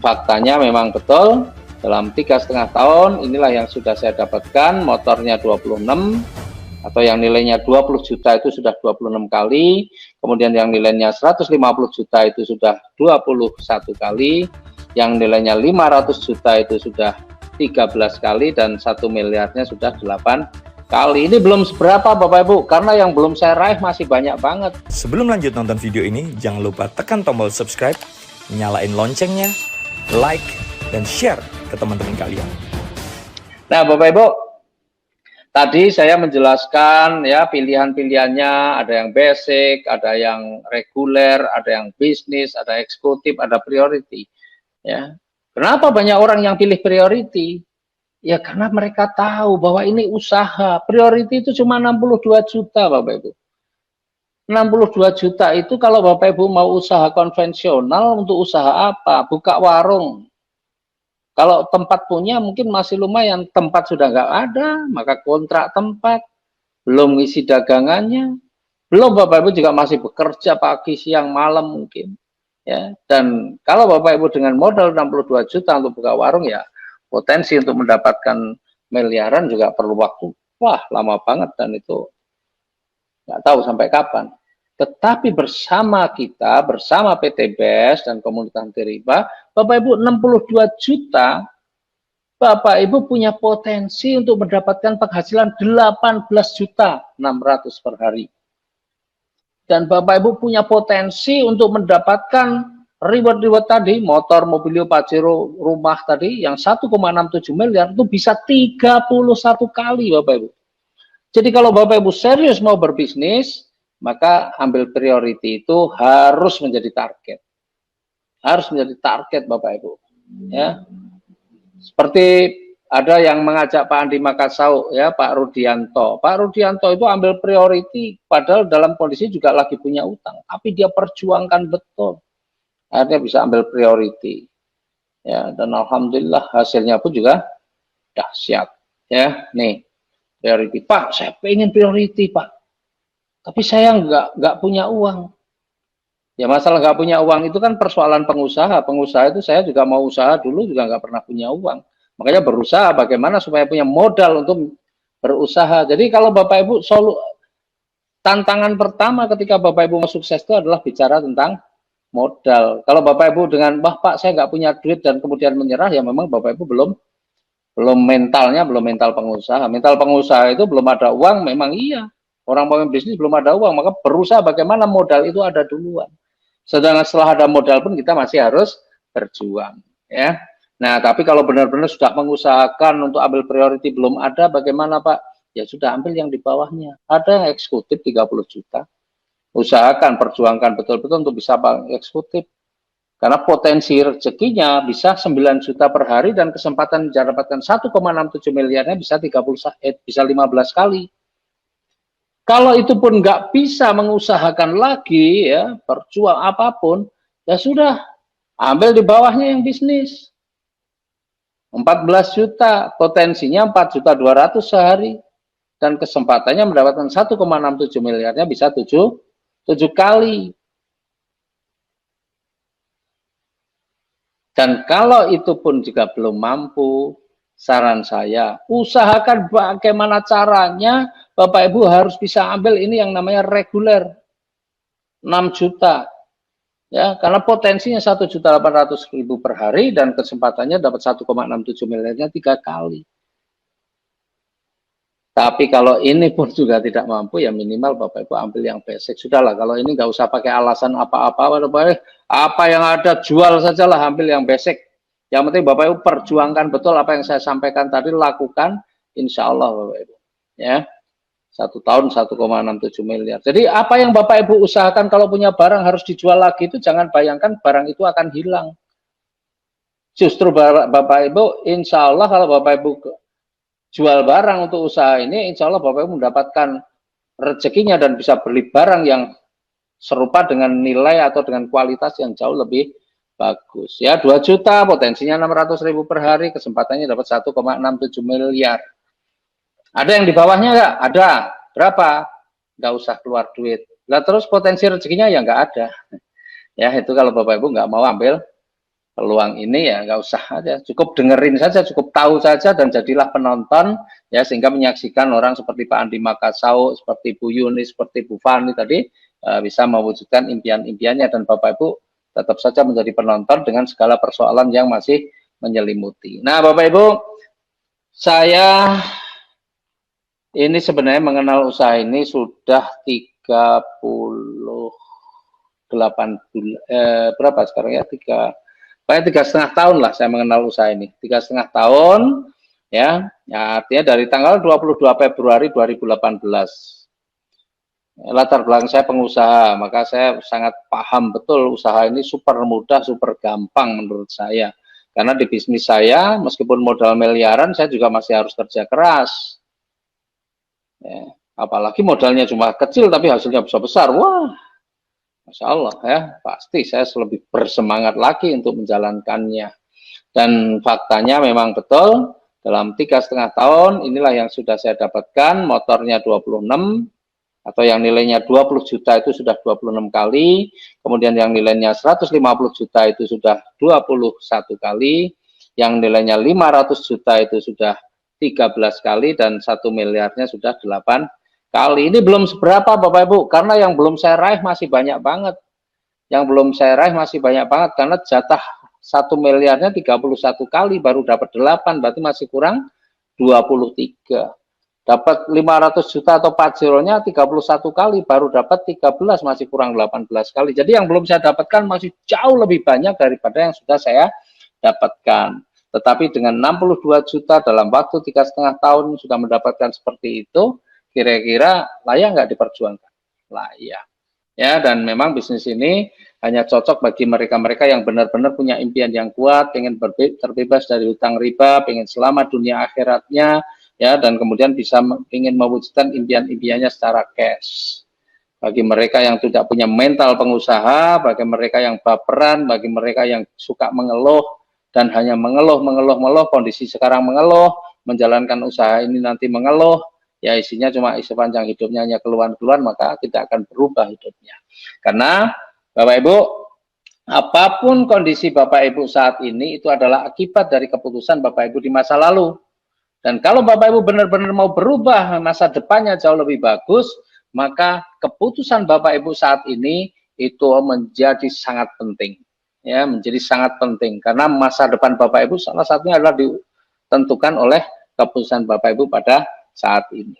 faktanya memang betul dalam 3,5 tahun inilah yang sudah saya dapatkan. Motornya 26 atau yang nilainya 20 juta itu sudah 26 kali, kemudian yang nilainya 150 juta itu sudah 21 kali, yang nilainya 500 juta itu sudah 13 kali, dan 1 miliarnya sudah 8 kali. Ini belum seberapa Bapak Ibu, karena yang belum saya raih masih banyak banget. Sebelum lanjut nonton video ini, jangan lupa tekan tombol subscribe, nyalain loncengnya, like, dan share ke teman-teman kalian. Nah Bapak Ibu, tadi saya menjelaskan ya pilihan-pilihannya, ada yang basic, ada yang reguler, ada yang bisnis, ada eksekutif, ada priority. Ya, kenapa banyak orang yang pilih priority? Ya karena mereka tahu bahwa ini usaha. Priority itu cuma 62 juta Bapak Ibu. 62 juta itu kalau Bapak Ibu mau usaha konvensional, untuk usaha apa? Buka warung. Kalau tempat punya mungkin masih lumayan, tempat sudah nggak ada, maka kontrak tempat, belum isi dagangannya, belum Bapak Ibu juga masih bekerja pagi, siang, malam mungkin. Ya, dan kalau Bapak Ibu dengan modal 62 juta untuk buka warung, ya potensi untuk mendapatkan miliaran juga perlu waktu, wah lama banget, dan itu nggak tahu sampai kapan. Tetapi bersama kita, bersama PT BES dan komunitas anti riba, Bapak Ibu 62 juta, Bapak Ibu punya potensi untuk mendapatkan penghasilan 18 juta 600 per hari. Dan Bapak Ibu punya potensi untuk mendapatkan reward-reward tadi, motor, mobilio, Pajero, rumah tadi, yang 1,67 miliar itu bisa 31 kali Bapak Ibu. Jadi kalau Bapak Ibu serius mau berbisnis, maka ambil priority itu harus menjadi target. Harus menjadi target Bapak Ibu. Ya. Seperti ada yang mengajak Pak Andi Makassau, ya Pak Rudianto. Pak Rudianto itu ambil priority, padahal dalam kondisi juga lagi punya utang, tapi dia perjuangkan betul. Akhirnya bisa ambil priority. Ya, dan alhamdulillah hasilnya pun juga dahsyat. Ya, nih priority. Pak, saya pengen priority, Pak. Tapi saya nggak punya uang. Ya masalah nggak punya uang itu kan persoalan pengusaha. Pengusaha itu saya juga mau usaha dulu juga nggak pernah punya uang. Makanya berusaha bagaimana supaya punya modal untuk berusaha. Jadi kalau Bapak Ibu tantangan pertama ketika Bapak Ibu mau sukses itu adalah bicara tentang modal. Kalau Bapak Ibu dengan Pak saya nggak punya duit dan kemudian menyerah, ya memang Bapak Ibu belum mentalnya, belum mental pengusaha. Mental pengusaha itu belum ada uang, memang iya. Orang mau bisnis belum ada uang, maka berusaha bagaimana modal itu ada duluan. Sedangkan setelah ada modal pun kita masih harus berjuang, ya. Nah, tapi kalau benar-benar sudah mengusahakan untuk ambil priority belum ada, bagaimana Pak? Ya sudah, ambil yang di bawahnya. Ada yang eksekutif 30 juta. Usahakan, perjuangkan betul-betul untuk bisa eksekutif. Karena potensi rezekinya bisa 9 juta per hari dan kesempatan mendapatkan 1,67 miliarnya bisa 15 kali. Kalau itu pun nggak bisa mengusahakan lagi, ya berjuang apapun, ya sudah, ambil di bawahnya yang bisnis. 14 juta, potensinya 4.200.000 sehari, dan kesempatannya mendapatkan 1,67 miliarnya bisa 7 kali. Dan kalau itu pun juga belum mampu, saran saya, usahakan bagaimana caranya Bapak Ibu harus bisa ambil ini yang namanya reguler 6 juta. Ya, karena potensinya 1.800.000 per hari dan kesempatannya dapat 1,67 miliarnya 3 kali. Tapi kalau ini pun juga tidak mampu, ya minimal Bapak Ibu ambil yang basic. Sudahlah, kalau ini nggak usah pakai alasan apa-apa, apa yang ada jual sajalah, ambil yang basic. Yang penting Bapak Ibu perjuangkan betul apa yang saya sampaikan tadi, lakukan, insya Allah Bapak Ibu. Ya, 1 tahun 1,67 miliar. Jadi apa yang Bapak Ibu usahakan kalau punya barang harus dijual lagi, itu jangan bayangkan barang itu akan hilang. Justru Bapak Ibu, insya Allah kalau Bapak Ibu jual barang untuk usaha ini, insya Allah Bapak Ibu mendapatkan rezekinya dan bisa beli barang yang serupa dengan nilai atau dengan kualitas yang jauh lebih bagus. Ya, 2 juta, potensinya 600.000 per hari, kesempatannya dapat 1,67 miliar. Ada yang di bawahnya nggak? Ada. Berapa? Nggak usah keluar duit. Lah terus potensi rezekinya ya nggak ada. Ya, itu kalau Bapak Ibu nggak mau ambil peluang ini ya nggak usah aja, cukup dengerin saja, cukup tahu saja dan jadilah penonton ya, sehingga menyaksikan orang seperti Pak Andi Makassau, seperti Bu Yuni, seperti Bu Fani tadi bisa mewujudkan impian-impiannya, dan Bapak Ibu tetap saja menjadi penonton dengan segala persoalan yang masih menyelimuti. Nah, Bapak Ibu, saya ini sebenarnya mengenal usaha ini sudah 38 bulan, berapa sekarang ya, 3,5 tahun lah saya mengenal usaha ini, 3,5 tahun ya, artinya dari tanggal 22 Februari 2018. Latar belakang saya pengusaha, maka saya sangat paham betul usaha ini super mudah, super gampang menurut saya. Karena di bisnis saya, meskipun modal miliaran, saya juga masih harus kerja keras. Ya, apalagi modalnya cuma kecil tapi hasilnya bisa besar, wah, Masya Allah ya, pasti saya lebih bersemangat lagi untuk menjalankannya. Dan faktanya memang betul, dalam 3,5 tahun inilah yang sudah saya dapatkan, motornya 26, atau yang nilainya 20 juta itu sudah 26 kali, kemudian yang nilainya 150 juta itu sudah 21 kali, yang nilainya 500 juta itu sudah 13 kali, dan 1 miliarnya sudah 8 kali. Ini belum seberapa Bapak Ibu, karena yang belum saya raih masih banyak banget. Yang belum saya raih masih banyak banget, karena jatah 1 miliarnya 31 kali baru dapat 8, berarti masih kurang 23. Dapat 500 juta atau pajeronya 31 kali baru dapat 13, masih kurang 18 kali. Jadi yang belum saya dapatkan masih jauh lebih banyak daripada yang sudah saya dapatkan. Tetapi dengan 62 juta dalam waktu 3,5 tahun sudah mendapatkan seperti itu, kira-kira layak nggak diperjuangkan? Layak. Ya, dan memang bisnis ini hanya cocok bagi mereka-mereka yang benar-benar punya impian yang kuat, ingin terbebas dari hutang riba, ingin selamat dunia akhiratnya, ya, dan kemudian bisa ingin mewujudkan impian-impiannya secara cash. Bagi mereka yang tidak punya mental pengusaha, bagi mereka yang baperan, bagi mereka yang suka mengeluh dan hanya mengeluh, kondisi sekarang mengeluh, menjalankan usaha ini nanti mengeluh, ya isinya cuma isi panjang hidupnya hanya keluhan-keluhan, maka tidak akan berubah hidupnya. Karena Bapak Ibu, apapun kondisi Bapak Ibu saat ini itu adalah akibat dari keputusan Bapak Ibu di masa lalu. Dan kalau Bapak Ibu benar-benar mau berubah, masa depannya jauh lebih bagus, maka keputusan Bapak Ibu saat ini itu menjadi sangat penting. Ya, menjadi sangat penting karena masa depan Bapak Ibu salah satunya adalah ditentukan oleh keputusan Bapak Ibu pada saat ini.